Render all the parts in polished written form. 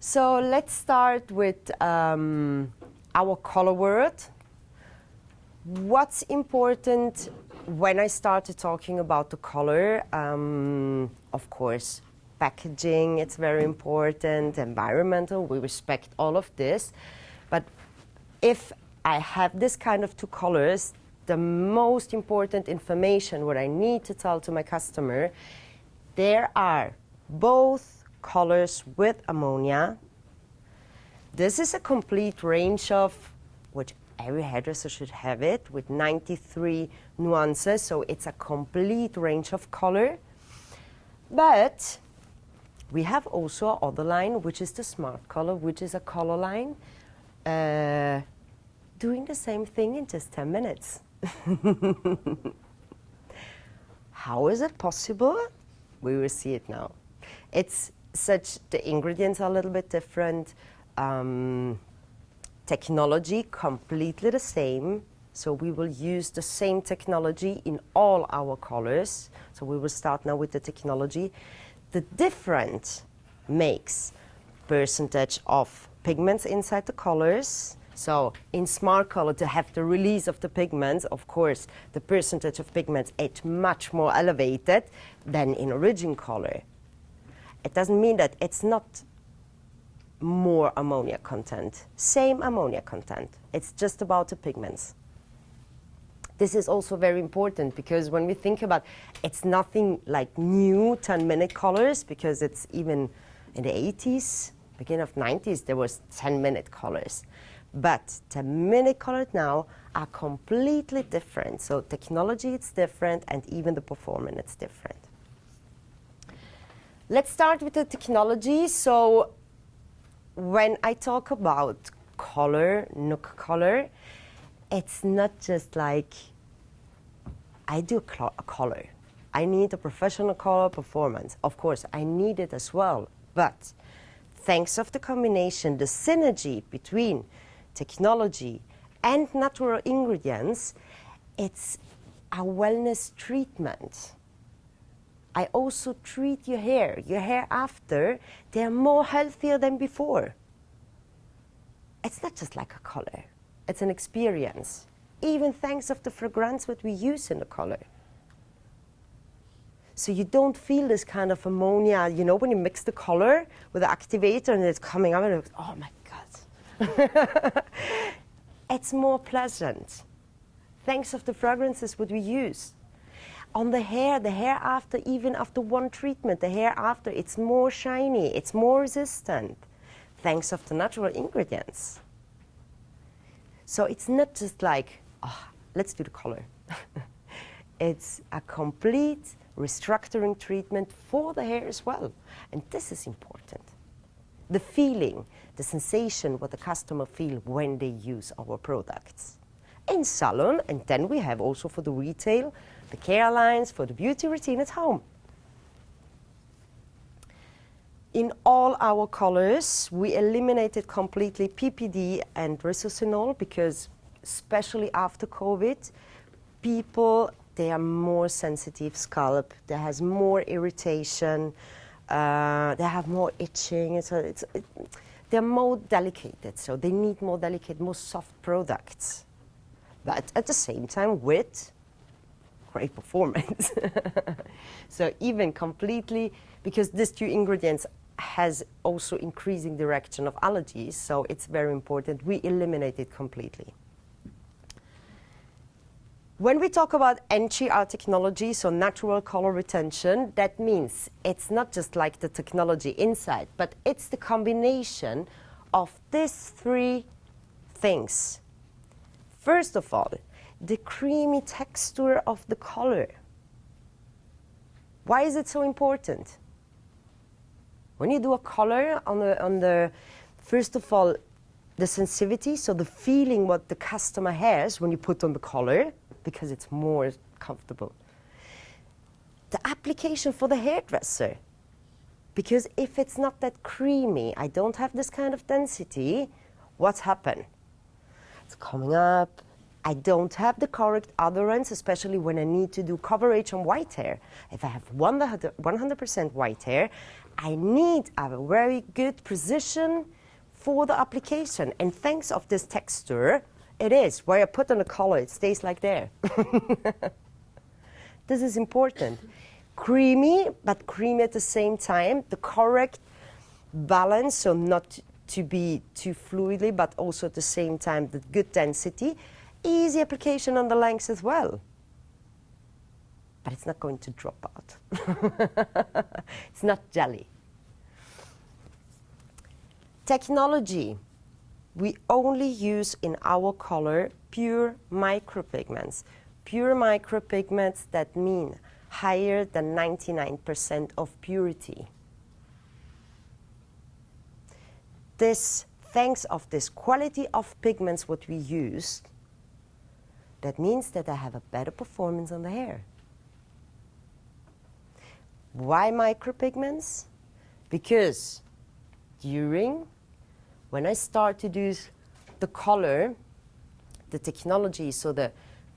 So let's start with our color word. What's important when I started talking about the color? Of course, packaging, it's very important, environmental, we respect all of this. But if I have this kind of two colors, the most important information what I need to tell to my customer, there are both colors with ammonia. This is a complete range of, which every hairdresser should have it, with 93 nuances, so it's a complete range of color. But we have also another line, which is the Smart Color, which is a color line doing the same thing in just 10 minutes. How is it possible? We will see it now. It's such, the ingredients are a little bit different. Technology completely the same. So we will use the same technology in all our colors. So we will start now with the technology. The difference makes percentage of pigments inside the colors. So in Smart Color, to have the release of the pigments, of course, the percentage of pigments is much more elevated than in Origin Color. It doesn't mean that it's not more ammonia content. Same ammonia content. It's just about the pigments. This is also very important because when we think about, it's nothing like new 10-minute colors, because it's even in the 80s, beginning of 90s, there was 10-minute colors. But 10-minute colors now are completely different. So technology is different, and even the performance is different. Let's start with the technology. So when I talk about color, Nook color, it's not just like I do a color. I need a professional color performance. Of course, I need it as well. But thanks of the combination, the synergy between technology and natural ingredients, it's a wellness treatment. I also treat your hair after, they're more healthier than before. It's not just like a color, it's an experience. Even thanks of the fragrance that we use in the color. So you don't feel this kind of ammonia, you know, when you mix the color with the activator and it's coming out and it's, oh my God. It's more pleasant. Thanks of the fragrances what we use. On the hair after, even after one treatment, the hair after, it's more shiny, it's more resistant, thanks of the natural ingredients. So it's not just like, oh, let's do the color. It's a complete restructuring treatment for the hair as well. And this is important. The feeling, the sensation, what the customer feel when they use our products. In salon, and then we have also for the retail, the care lines for the beauty routine at home. In all our colors, we eliminated completely PPD and resorcinol because, especially after COVID, people, they are more sensitive scalp, they has more irritation, they have more itching, they're more delicate, so they need more delicate, more soft products. But at the same time with great performance. So even completely, because these two ingredients has also increasing direction of allergies, so it's very important, we eliminate it completely. When we talk about NGR technology, so natural color retention, that means it's not just like the technology inside, but it's the combination of these three things. First of all, the creamy texture of the color. Why is it so important? When you do a color on the first of all, the sensitivity, so the feeling what the customer has when you put on the color, because it's more comfortable. The application for the hairdresser, because if it's not that creamy, I don't have this kind of density, what's happened? It's coming up. I don't have the correct adherence, especially when I need to do coverage on white hair. If I have 100% white hair, I need a very good precision for the application. And thanks of this texture, it is. Where I put on the color, it stays like there. This is important. Creamy, but creamy at the same time. The correct balance, so not to be too fluidly, but also at the same time the good density. Easy application on the lengths as well. But it's not going to drop out. It's not jelly. Technology. We only use in our color pure micropigments. Pure micropigments, that mean higher than 99% of purity. This, thanks of this quality of pigments what we use, that means that I have a better performance on the hair. Why micropigments? Because when I start to do the color, the technology, so the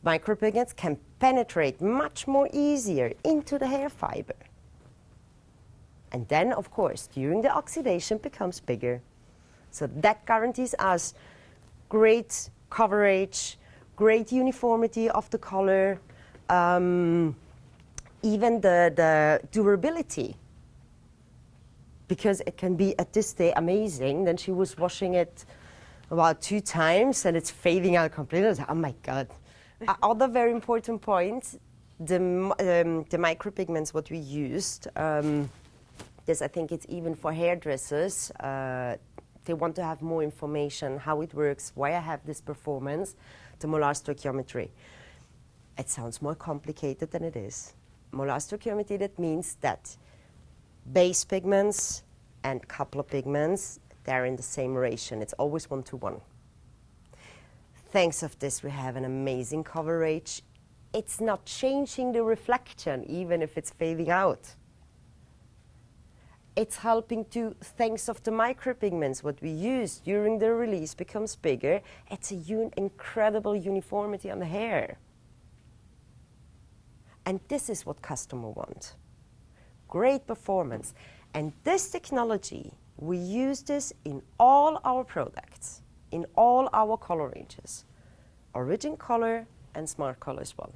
micropigments can penetrate much more easier into the hair fiber. And then, of course, during the oxidation becomes bigger. So that guarantees us great coverage, great uniformity of the color, even the durability. Because it can be at this day amazing. Then she was washing it about 2 times and it's fading out completely. I was like, oh my God. Other very important point, the micropigments what we used, this I think it's even for hairdressers, they want to have more information, how it works, why I have this performance, the molar stoichiometry. It sounds more complicated than it is. Molar stoichiometry, that means that base pigments and coupler pigments, they're in the same ratio. It's always 1:1. Thanks of this, we have an amazing coverage. It's not changing the reflection, even if it's fading out. It's helping to, thanks of the micropigments, what we use during the release becomes bigger. It's an incredible uniformity on the hair. And this is what customers want. Great performance. And this technology, we use this in all our products, in all our color ranges. Origin Color and Smart Color as well.